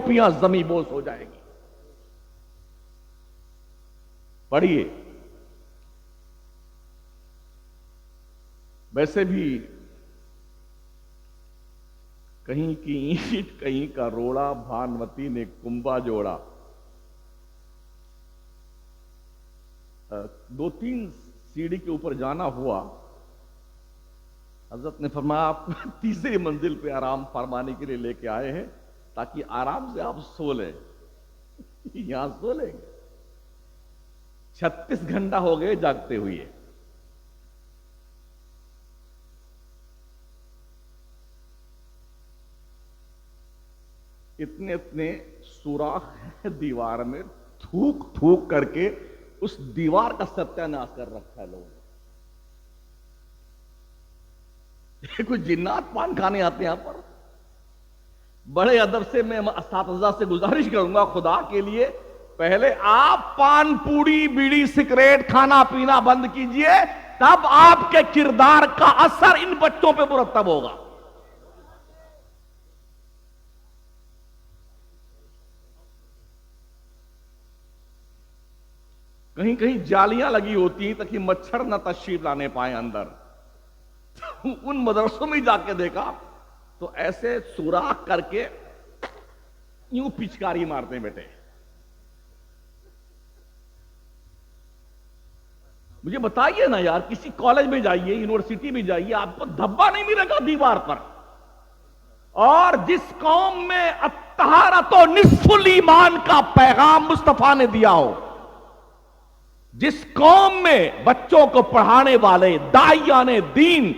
ٹوپیاں زمیں بوس ہو جائیں گی. پڑھیے. ویسے بھی کہیں کی اینٹ کہیں کا روڑا، بھانوتی نے کنبا جوڑا. 2-3 سیڑھی کے اوپر جانا ہوا. حضرت نے فرمایا آپ تیسری منزل پہ آرام فرمانے کے لیے لے کے آئے ہیں تاکہ آرام سے آپ سو لیں. یہاں سو لیں گے. 36 گھنٹہ ہو گئے جاگتے ہوئے. اتنے سوراخ ہے دیوار میں، تھوک تھوک کر کے اس دیوار کا ستیہ ناش کر رکھا ہے لوگوں. کچھ جنات پان کھانے آتے ہیں یہاں پر. بڑے ادب سے میں اساتذہ سے گزارش کروں گا، خدا کے لیے پہلے آپ پان پوڑی بیڑی سگریٹ کھانا پینا بند کیجئے، تب آپ کے کردار کا اثر ان بچوں پہ مرتب ہوگا. کہیں کہیں جالیاں لگی ہوتی ہیں تاکہ مچھر نہ تشریف لانے پائیں اندر. ان مدرسوں میں جا کے دیکھا تو ایسے سوراخ کر کے یوں پچکاری مارتے ہیں بیٹے. مجھے بتائیے نا یار، کسی کالج میں جائیے، یونیورسٹی میں جائیے، آپ کو دھبا نہیں ملے گا دیوار پر. اور جس قوم میں الطہارۃ نصف الایمان کا پیغام مصطفیٰ نے دیا ہو، جس قوم میں بچوں کو پڑھانے والے داعیان دین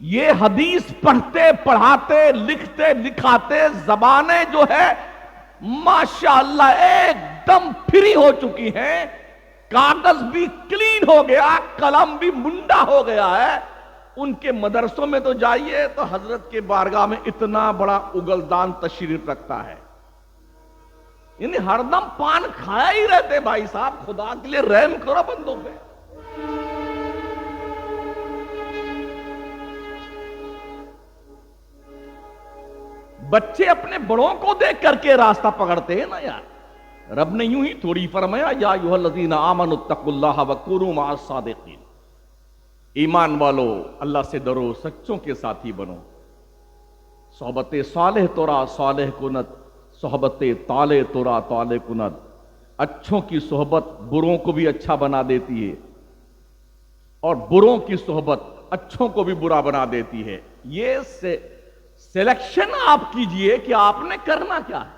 یہ حدیث پڑھتے پڑھاتے لکھتے لکھاتے زبانیں جو ہے ماشاءاللہ ایک دم فری ہو چکی ہیں، کاغذ بھی کلین ہو گیا، قلم بھی منڈا ہو گیا ہے، ان کے مدرسوں میں تو جائیے تو حضرت کے بارگاہ میں اتنا بڑا اگلدان تشریف رکھتا ہے. یعنی ہر دم پان کھایا ہی رہتے. بھائی صاحب خدا کے لیے رحم کرو بندوں پہ. بچے اپنے بڑوں کو دیکھ کر کے راستہ پکڑتے ہیں نا یار. رب نے یوں ہی تھوڑی فرمایا یا ایھا الذین آمنوا اتقوا اللہ وکونوا مع الصادقین. ایمان والو اللہ سے ڈرو، سچوں کے ساتھی بنو. صحبت صالح تورا صالح کنت، صحبت طالع تورا طالع کنت. اچھوں کی صحبت بروں کو بھی اچھا بنا دیتی ہے، اور بروں کی صحبت اچھوں کو بھی برا بنا دیتی ہے. یہ سلیکشن آپ کیجئے کہ آپ نے کرنا کیا ہے.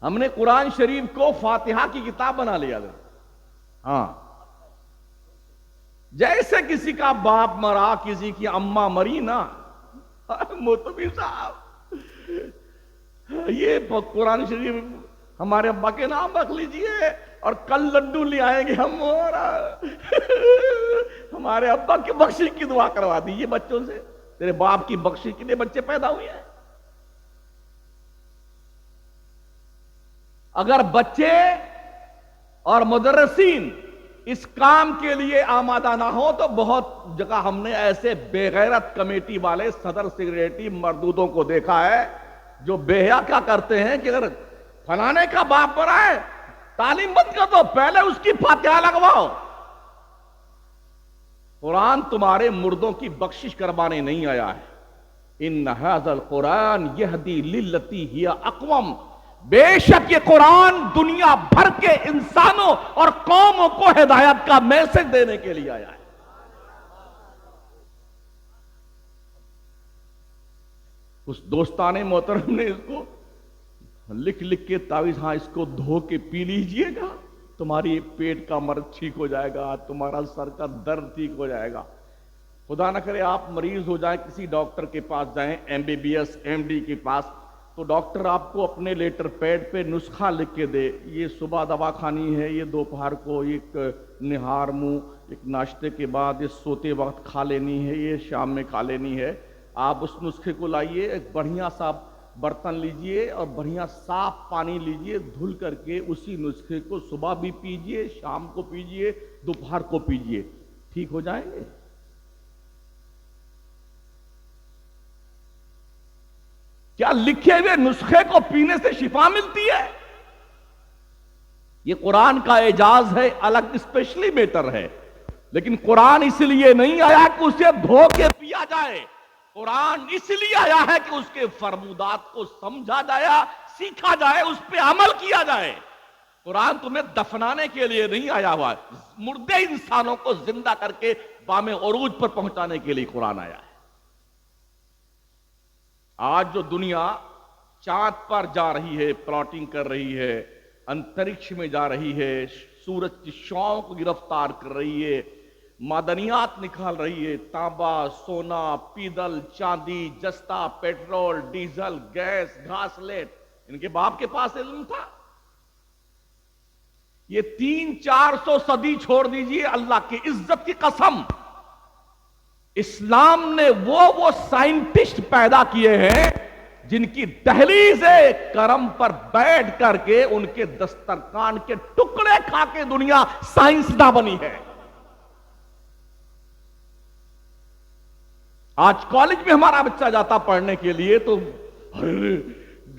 ہم نے قرآن شریف کو فاتحہ کی کتاب بنا لیا تھا. ہاں، جیسے کسی کا باپ مرا، کسی کی اماں مری نا، موتبی صاحب یہ قرآن شریف ہمارے ابا کے نام رکھ لیجئے اور کل لڈو لے آئیں گے ہم، اور ہمارے ابا کی بخشش کی دعا کروا دیجئے بچوں سے. تیرے باپ کی بخشش کے لیے بچے پیدا ہوئے ہیں. اگر بچے اور مدرسین اس کام کے لیے آمادہ نہ ہو تو بہت جگہ ہم نے ایسے بے غیرت کمیٹی والے صدر سیکریٹری مردودوں کو دیکھا ہے جو بے حیا کیا کرتے ہیں کہ اگر فلانے کا باپ پڑا ہے تعلیم بند کر دو، پہلے اس کی فاتحہ لگواؤ. قرآن تمہارے مردوں کی بخشش کروانے نہیں آیا ہے. ان ھذا القرآن یہدی للتی ہی اقوم. بے شک یہ قرآن دنیا بھر کے انسانوں اور قوموں کو ہدایت کا میسج دینے کے لیے آیا ہے. اس دوستان محترم نے اس کو لکھ لکھ کے تعویذ، ہاں اس کو دھو کے پی لیجئے گا، تمہاری پیٹ کا مرض ٹھیک ہو جائے گا، تمہارا سر کا درد ٹھیک ہو جائے گا. خدا نہ کرے آپ مریض ہو جائیں، کسی ڈاکٹر کے پاس جائیں، MBBS MD کے پاس، تو ڈاکٹر آپ کو اپنے لیٹر پیڈ پہ نسخہ لکھ کے دے، یہ صبح دوا کھانی ہے، یہ دوپہر کو ایک نہار منہ ایک ناشتے کے بعد، یہ سوتے وقت کھا لینی ہے، یہ شام میں کھا لینی ہے. آپ اس نسخے کو لائیے، ایک بڑھیا سا برتن لیجئے اور بڑھیا صاف پانی لیجئے، دھل کر کے اسی نسخے کو صبح بھی پیجئے، شام کو پیجئے، دوپہر کو پیجئے، ٹھیک ہو جائیں گے. کیا لکھے ہوئے نسخے کو پینے سے شفا ملتی ہے؟ یہ قرآن کا اعجاز ہے، الگ اسپیشلی میٹر ہے، لیکن قرآن اس لیے نہیں آیا کہ اسے دھو کے پیا جائے، قرآن اس لیے آیا ہے کہ اس کے فرمودات کو سمجھا جائے، سیکھا جائے، اس پہ عمل کیا جائے۔ قرآن تمہیں دفنانے کے لیے نہیں آیا ہوا، مردے انسانوں کو زندہ کر کے بام عروج پر پہنچانے کے لیے قرآن آیا ہے۔ آج جو دنیا چاند پر جا رہی ہے، پلاٹنگ کر رہی ہے، انترکش میں جا رہی ہے، سورج کی شعاؤں کو گرفتار کر رہی ہے، معدنیات نکال رہی ہے، تانبا، سونا، پیدل، چاندی، جستا، پیٹرول، ڈیزل، گیس، گھاسلیٹ، ان کے باپ کے پاس علم تھا؟ یہ 300-400 صدی چھوڑ دیجئے، اللہ کی عزت کی قسم، اسلام نے وہ سائنٹسٹ پیدا کیے ہیں جن کی دہلیز کرم پر بیٹھ کر کے ان کے دسترخوان کے ٹکڑے کھا کے دنیا سائنسداں بنی ہے۔ آج کالج میں ہمارا بچہ جاتا پڑھنے کے لیے تو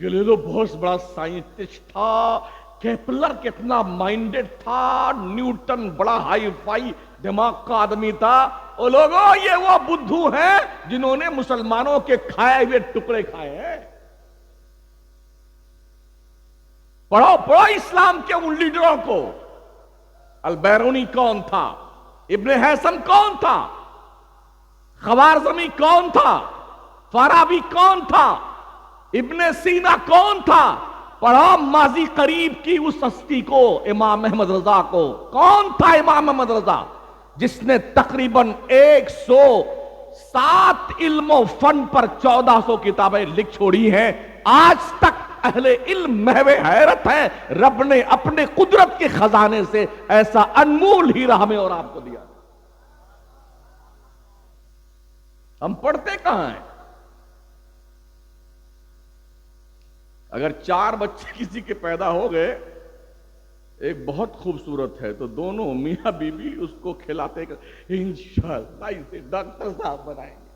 گلیلو بہت بڑا سائنٹسٹ تھا، کیپلر کتنا مائنڈڈ تھا، نیوٹن بڑا ہائی فائی دماغ کا آدمی تھا۔ او لوگوں، یہ وہ بدھو ہیں جنہوں نے مسلمانوں کے کھائے ہوئے ٹکڑے کھائے ہیں۔ پڑھو اسلام کے ان لیڈروں کو۔ البیرونی کون تھا؟ ابن حیثم کون تھا؟ خوارزمی کون تھا؟ فارابی کون تھا؟ ابن سینا کون تھا؟ پڑھو ماضی قریب کی اس ہستی کو، امام احمد رضا کو۔ کون تھا امام احمد رضا؟ جس نے تقریباً 107 علم و فن پر 1400 کتابیں لکھ چھوڑی ہیں۔ آج تک اہل علم محو حیرت ہے، رب نے اپنے قدرت کے خزانے سے ایسا انمول ہیرا ہمیں اور آپ کو دیا۔ ہم پڑھتے کہاں ہیں؟ اگر 4 بچے کسی کے پیدا ہو گئے، ایک بہت خوبصورت ہے، تو دونوں میاں بیوی اس کو کھلاتے انشاءاللہ اسے ڈاکٹر صاحب بنائیں گے۔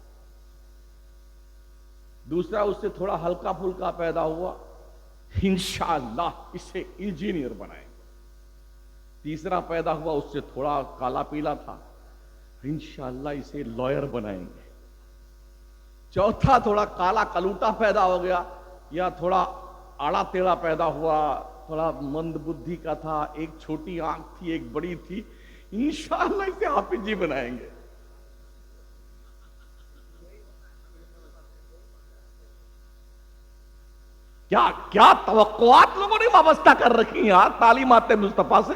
دوسرا اس سے تھوڑا ہلکا پھلکا پیدا ہوا، انشاءاللہ اسے انجینئر بنائیں گے۔ تیسرا پیدا ہوا، اس سے تھوڑا کالا پیلا تھا، انشاءاللہ اسے لائر بنائیں گے۔ چوتھا تھوڑا کالا کلوٹا پیدا ہو گیا، یا تھوڑا آڑا تیڑا پیدا ہوا، تھوڑا مند بدھی کا تھا، ایک چھوٹی آنکھ تھی ایک بڑی تھی، انشاءاللہ اسے حافظ جی بنائیں گے۔ کیا توقعات لوگوں نے وابستہ کر رکھی ہیں یار تعلیمات مصطفیٰ سے۔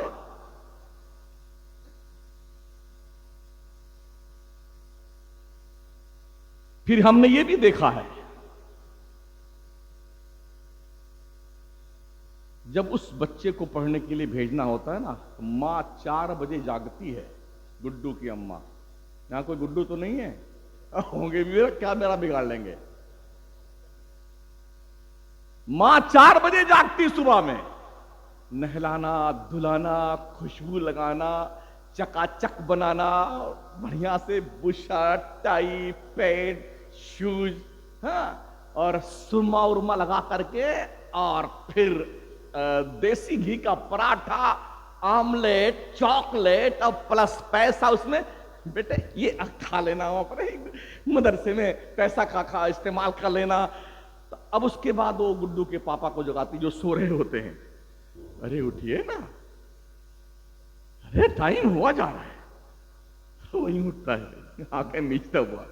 پھر ہم نے یہ بھی دیکھا ہے، جب اس بچے کو پڑھنے کے لیے بھیجنا ہوتا ہے نا، ماں 4 بجے جاگتی ہے، گڈو کی اماں۔ یہاں کوئی گڈو تو نہیں ہے؟ ہوں گے بھی، کیا میرا بگاڑ لیں گے؟ ماں 4 بجے جاگتی صبح میں، نہلانا، دھلانا، خوشبو لگانا، چکا چک بنانا، بڑھیا سے بشرٹ، ٹائی، پینٹ، شوز، ہاں، اور سرما ارما لگا کر کے، اور پھر دیسی گھی کا پراٹھا، آملیٹ، چاکلیٹ اور پلس پیسہ اس میں، بیٹے یہ کھا لینا، مدرسے میں پیسہ کا استعمال کر لینا۔ اب اس کے بعد وہ گڈو کے پاپا کو جگاتی جو سو رہے ہوتے ہیں، ارے اٹھیے نا، ارے ٹائم ہوا جا رہا ہے۔ وہیں اٹھتا ہے، آنکھیں میچتا ہوا،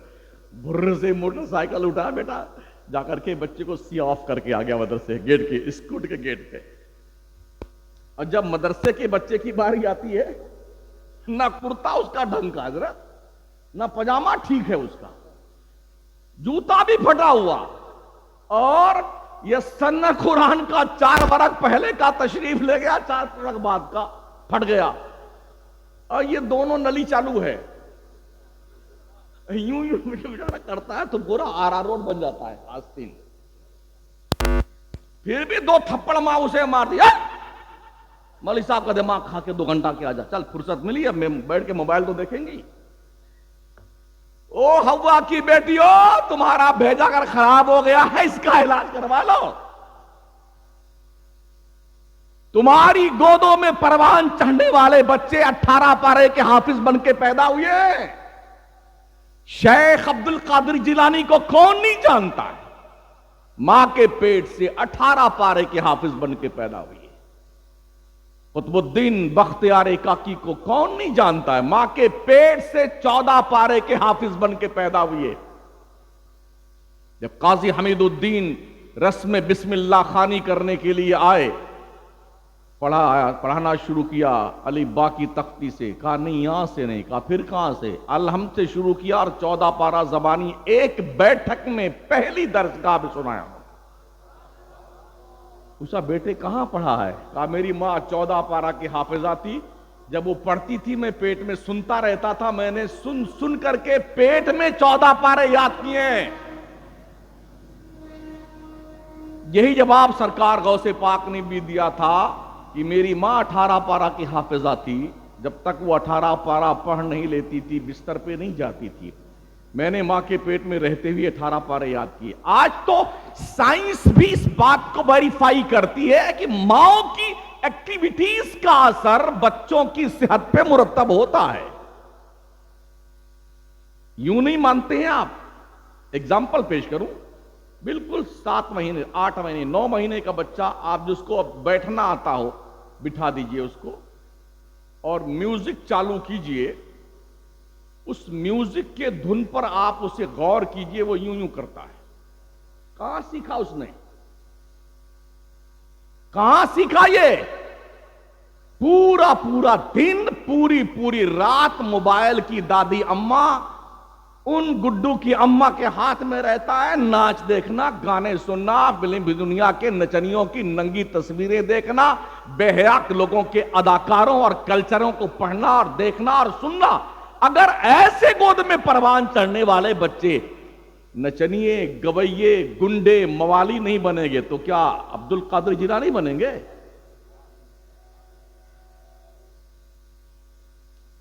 بھر سے موٹر سائیکل اٹھا، بیٹا جا کر کے بچے کو سی آف کر کے آ گیا مدرسے گیٹ کے، اسکوٹ کے گیٹ پہ۔ اور جب مدرسے کے بچے کی باری آتی ہے، نہ کرتا اس کا ڈھنگ کا حضرت، نہ پجامہ ٹھیک ہے اس کا، جوتا بھی پھٹا ہوا، اور یہ سن قرآن کا 4 برس پہلے کا تشریف لے گیا، 4 برس بعد کا پھٹ گیا، اور یہ دونوں نلی چالو ہے، یوں کرتا ہے تو پورا آرا روڈ بن جاتا ہے آستین۔ پھر بھی 2 تھپڑ ماں اسے مار دیا، مولوی صاحب کا دماغ کھا کے 2 گھنٹہ کے آ جا، چل فرصت ملی اب میں بیٹھ کے موبائل تو دیکھیں گی۔ او ہوا کی بیٹیوں، تمہارا بھیجا کر خراب ہو گیا ہے، اس کا علاج کروا لو۔ تمہاری گودوں میں پروان چڑھنے والے بچے 18 پارے کے حافظ بن کے پیدا ہوئے۔ شیخ عبد القادر جیلانی کو کون نہیں جانتا ہے؟ ماں کے پیٹ سے 18 پارے کے حافظ بن کے پیدا ہوئے۔ قطب الدین بختیار کاکی کو کون نہیں جانتا ہے؟ ماں کے پیٹ سے 14 پارے کے حافظ بن کے پیدا ہوئے۔ جب قاضی حمید الدین رسم بسم اللہ خوانی کرنے کے لیے آئے، پڑھانا شروع کیا علی با کی تختی سے، کہا نہیں یہاں سے نہیں، کہا پھر کہاں سے؟ الحمد سے شروع کیا اور 14 پارہ زبانی ایک بیٹھک میں پہلی درسگاہ بھی سنایا۔ پوچھا بیٹے کہاں پڑھا ہے؟ کہا میری ماں 14 پارہ کی حافظہ تھی، جب وہ پڑھتی تھی میں پیٹ میں سنتا رہتا تھا، میں نے سن کر کے پیٹ میں 14 پارے یاد کیے ہیں۔ یہی جواب سرکار غوث پاک نے بھی دیا تھا کہ میری ماں 18 پارہ کی حافظہ تھی، جب تک وہ 18 پارہ پڑھ نہیں لیتی تھی بستر پہ نہیں جاتی تھی، میں نے ماں کے پیٹ میں رہتے ہوئے 18 پارے یاد کیے۔ آج تو سائنس بھی اس بات کو ویریفائی کرتی ہے کہ ماں کی ایکٹیویٹیز کا اثر بچوں کی صحت پہ مرتب ہوتا ہے۔ یوں نہیں مانتے ہیں آپ؟ اگزامپل پیش کروں، بالکل 7 مہینے 8 مہینے 9 مہینے کا بچہ، آپ جس کو بیٹھنا آتا ہو بٹھا دیجئے اس کو اور میوزک چالو کیجئے، اس میوزک کے دھن پر آپ اسے غور کیجئے، وہ یوں یوں کرتا ہے۔ کہاں سیکھا اس نے؟ کہاں سیکھا یہ؟ پورا دن پوری رات موبائل کی دادی اماں، ان گڈو کی اماں کے ہاتھ میں رہتا ہے، ناچ دیکھنا، گانے سننا، فلم دنیا کے نچنیوں کی ننگی تصویریں دیکھنا، بے حیا لوگوں کے اداکاروں اور کلچروں کو پڑھنا اور دیکھنا اور سننا۔ اگر ایسے گود میں پروان چڑھنے والے بچے نچنیے، گویے، گنڈے، موالی نہیں بنیں گے تو کیا عبد القادر جیلانی بنیں گے؟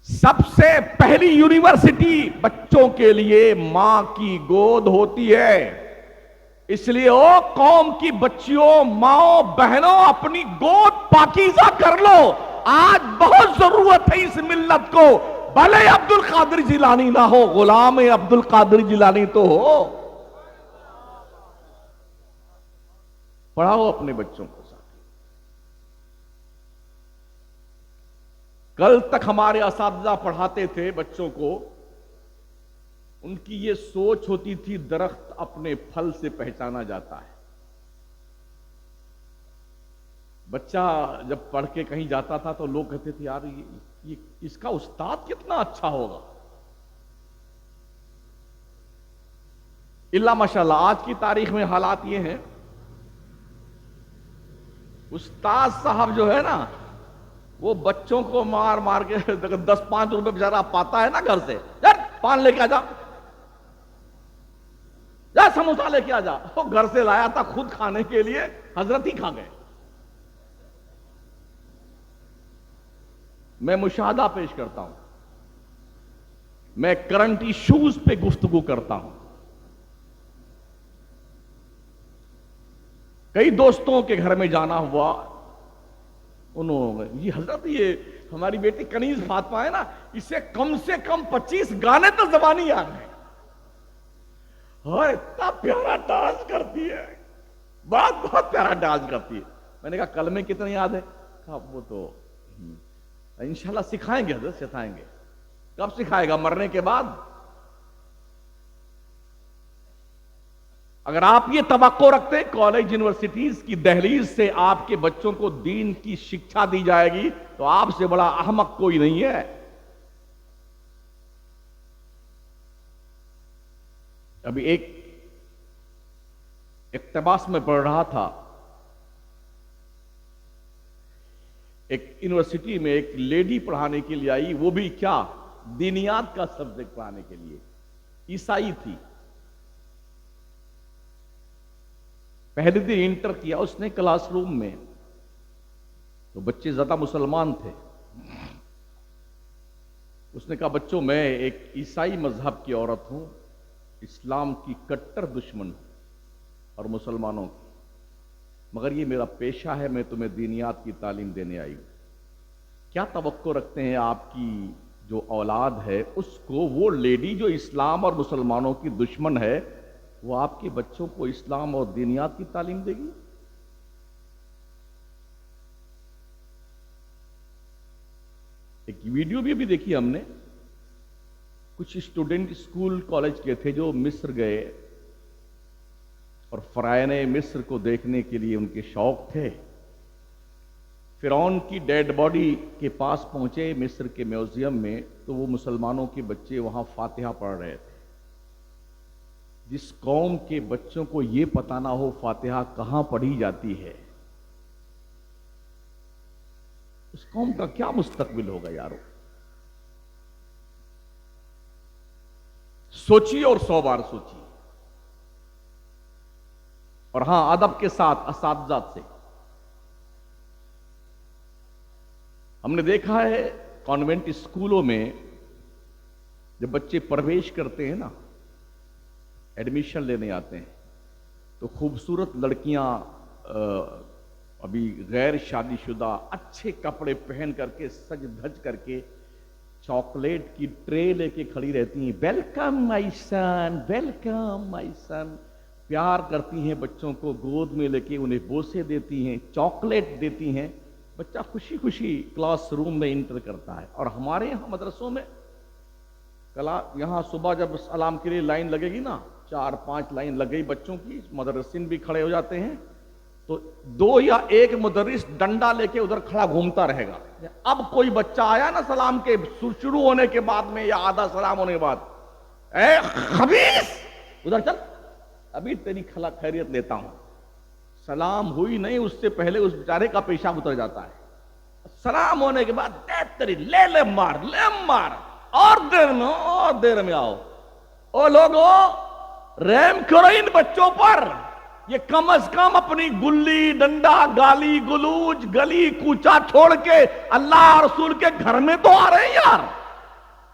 سب سے پہلی یونیورسٹی بچوں کے لیے ماں کی گود ہوتی ہے۔ اس لیے او قوم کی بچیوں، ماں بہنوں، اپنی گود پاکیزہ کر لو۔ آج بہت ضرورت ہے اس ملت کو، بھلے عبد القادر جیلانی نہ ہو، غلام عبد القادر جیلانی تو ہو۔ پڑھاؤ اپنے بچوں کو۔ کل تک ہمارے اساتذہ پڑھاتے تھے بچوں کو، ان کی یہ سوچ ہوتی تھی درخت اپنے پھل سے پہچانا جاتا ہے۔ بچہ جب پڑھ کے کہیں جاتا تھا تو لوگ کہتے تھے یار یہ اس کا استاد کتنا اچھا ہوگا۔ اللہ ماشاءاللہ آج کی تاریخ میں حالات یہ ہیں، استاد صاحب جو ہے نا وہ بچوں کو مار مار کے 10-5 روپے بیچارہ پاتا ہے نا گھر سے، یار پان لے کے آ جا، یا سموسا لے کے آ جا، وہ گھر سے لایا تھا خود کھانے کے لیے، حضرت ہی کھا گئے۔ میں مشاہدہ پیش کرتا ہوں، میں کرنٹ ایشوز پہ گفتگو کرتا ہوں۔ کئی دوستوں کے گھر میں جانا ہوا، انہوں نے یہ حضرت یہ ہماری بیٹی کنیز فاطمہ ہے نا، اسے کم سے کم 25 گانے تو زبانی یاد ہیں، اور اتنا پیارا ڈانس کرتی ہے، بہت پیارا ڈانس کرتی ہے۔ میں نے کہا کلمے کتنے یاد ہے؟ کہا وہ تو انشاءاللہ سکھائیں گے حضرت، سکھائیں گے۔ کب سکھائے گا؟ مرنے کے بعد۔ اگر آپ یہ توقع رکھتے کالج یونیورسٹیز کی دہلیز سے آپ کے بچوں کو دین کی شکشا دی جائے گی تو آپ سے بڑا احمق کوئی نہیں ہے۔ ابھی ایک اقتباس میں پڑھ رہا تھا، ایک یونیورسٹی میں ایک لیڈی پڑھانے کے لیے آئی، وہ بھی کیا دینیات کا سبجیکٹ پڑھانے کے لیے، عیسائی تھی۔ پہلے دن انٹر کیا اس نے کلاس روم میں، تو بچے زیادہ مسلمان تھے، اس نے کہا بچوں میں ایک عیسائی مذہب کی عورت ہوں، اسلام کی کٹر دشمن ہوں اور مسلمانوں کی، مگر یہ میرا پیشہ ہے، میں تمہیں دینیات کی تعلیم دینے آئی ہوں۔ کیا توقع رکھتے ہیں آپ کی جو اولاد ہے اس کو وہ لیڈی جو اسلام اور مسلمانوں کی دشمن ہے وہ آپ کے بچوں کو اسلام اور دینیات کی تعلیم دے گی؟ ایک ویڈیو بھی دیکھی ہم نے، کچھ اسٹوڈنٹ اسکول کالج کے تھے جو مصر گئے اور فرعونِ مصر کو دیکھنے کے لیے ان کے شوق تھے۔ فرعون کی ڈیڈ باڈی کے پاس پہنچے مصر کے میوزیم میں تو وہ مسلمانوں کے بچے وہاں فاتحہ پڑھ رہے تھے۔ جس قوم کے بچوں کو یہ پتہ نہ ہو فاتحہ کہاں پڑھی جاتی ہے، اس قوم کا کیا مستقبل ہوگا یارو؟ سوچیے اور 100 بار سوچیے۔ اور ہاں، ادب کے ساتھ اساتذہ سے ہم نے دیکھا ہے کانوینٹ اسکولوں میں جب بچے پرویش کرتے ہیں نا، ایڈمیشن لینے آتے ہیں تو خوبصورت لڑکیاں ابھی غیر شادی شدہ اچھے کپڑے پہن کر کے سج دھج کر کے چاکلیٹ کی ٹرے لے کے کھڑی رہتی ہیں، ویلکم مائی سن، ویلکم مائی سن، پیار کرتی ہیں بچوں کو گود میں لے کے، انہیں بوسے دیتی ہیں، چاکلیٹ دیتی ہیں، بچہ خوشی خوشی کلاس روم میں انٹر کرتا ہے۔ اور ہمارے یہاں مدرسوں میں یہاں صبح جب سلام کے لیے لائن لگے گی نا، 4-5 لائن لگ گئی بچوں کی، مدرسین بھی کھڑے ہو جاتے ہیں تو 2 یا 1 مدرس ڈنڈا لے کے ادھر کھڑا گھومتا رہے گا۔ اب کوئی بچہ آیا نا سلام کے شروع ہونے کے بعد میں یا آدھا سلام ہونے کے بعد، اے خبیث ادھر چل، ابھی تیری خیریت لیتا ہوں۔ سلام ہوئی نہیں اس سے پہلے اس بیچارے کا پیشاب اتر جاتا ہے۔ سلام ہونے کے بعد تیری لے مار، اور دیر میں آؤ۔ او لوگو، رحم کرو ان بچوں پر، یہ کم از کم اپنی گلی ڈنڈا گالی گلوچ گلی کوچا چھوڑ کے اللہ رسول کے گھر میں تو آ رہے ہیں یار،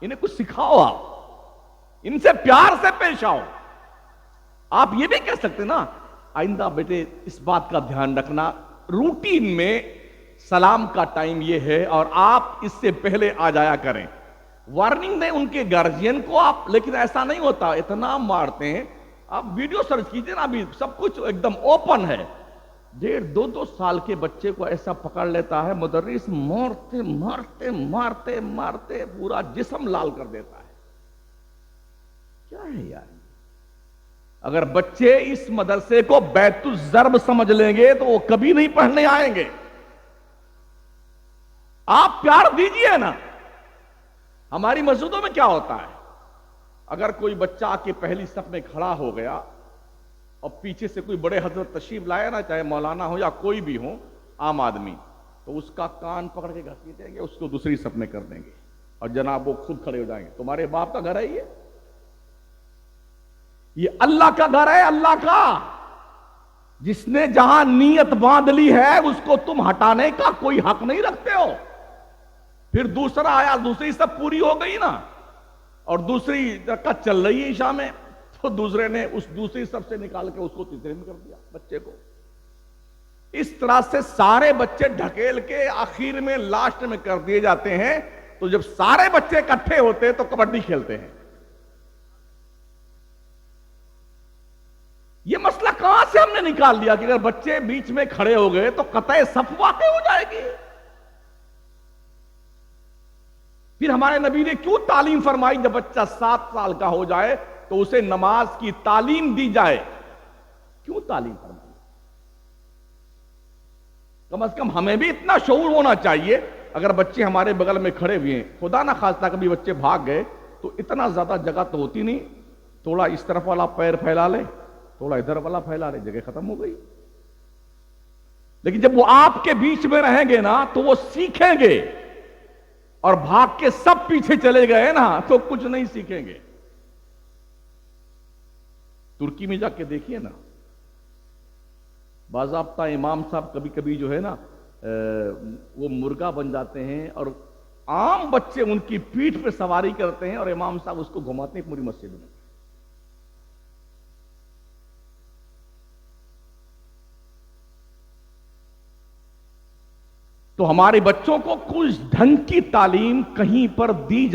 انہیں کچھ سکھاؤ، آپ ان سے پیار سے پیش آؤ۔ آپ یہ بھی کہہ سکتے نا، آئندہ بیٹے اس بات کا دھیان رکھنا، روٹین میں سلام کا ٹائم یہ ہے اور آپ اس سے پہلے آ جایا کریں، وارننگ دیں ان کے گارجین کو آپ۔ لیکن ایسا نہیں ہوتا، اتنا مارتے ہیں۔ آپ ویڈیو سرچ کیجئے نا، ابھی سب کچھ ایک دم اوپن ہے۔ 1.5-2 سال کے بچے کو ایسا پکڑ لیتا ہے مدرس، مارتے مارتے مارتے مارتے پورا جسم لال کر دیتا ہے۔ کیا ہے یار؟ اگر بچے اس مدرسے کو بیت الضرب سمجھ لیں گے تو وہ کبھی نہیں پڑھنے آئیں گے۔ آپ پیار دیجئے نا۔ ہماری مسجدوں میں کیا ہوتا ہے، اگر کوئی بچہ آ کے پہلی صف میں کھڑا ہو گیا اور پیچھے سے کوئی بڑے حضرت تشریف لائے نا، چاہے مولانا ہو یا کوئی بھی ہو عام آدمی، تو اس کا کان پکڑ کے گھسیٹیں گے، اس کو دوسری صف میں کر دیں گے اور جناب وہ خود کھڑے ہو جائیں گے۔ تمہارے باپ کا گھر ہے یہ اللہ کا گھر ہے، اللہ کا، جس نے جہاں نیت باندھ لی ہے اس کو تم ہٹانے کا کوئی حق نہیں رکھتے ہو۔ پھر دوسرا آیا، دوسری صف پوری ہو گئی نا اور دوسری رکعت چل رہی ہے عشاء میں، تو دوسرے نے اس دوسری صف سے نکال کے اس کو تیسرے میں کر دیا بچے کو۔ اس طرح سے سارے بچے ڈھکیل کے آخر میں لاسٹ میں کر دیے جاتے ہیں۔ تو جب سارے بچے اکٹھے ہوتے ہیں تو کبڈی کھیلتے ہیں۔ یہ مسئلہ کہاں سے ہم نے نکال دیا کہ اگر بچے بیچ میں کھڑے ہو گئے تو قطع صف واقع ہو جائے گی؟ پھر ہمارے نبی نے کیوں تعلیم فرمائی، جب بچہ 7 سال کا ہو جائے تو اسے نماز کی تعلیم دی جائے؟ کیوں تعلیم فرمائی؟ کم از کم ہمیں بھی اتنا شعور ہونا چاہیے، اگر بچے ہمارے بغل میں کھڑے ہوئے ہیں، خدا نہ خواستہ کبھی بچے بھاگ گئے تو اتنا زیادہ جگہ تو ہوتی نہیں، تھوڑا اس طرف والا پیر پھیلا لے، تھوڑا ادھر والا پھیلا لے، جگہ ختم ہو گئی۔ لیکن جب وہ آپ کے بیچ میں رہیں گے نا تو وہ سیکھیں گے، اور بھاگ کے سب پیچھے چلے گئے نا تو کچھ نہیں سیکھیں گے۔ ترکی میں جا کے دیکھیے نا، باضابطہ امام صاحب کبھی کبھی جو ہے نا وہ مرغا بن جاتے ہیں اور عام بچے ان کی پیٹھ پہ سواری کرتے ہیں اور امام صاحب اس کو گھماتے ہیں پوری مسجد میں. تو ہمارے بچوں کو کچھ ڈھنگ کی تعلیم کہیں پر دی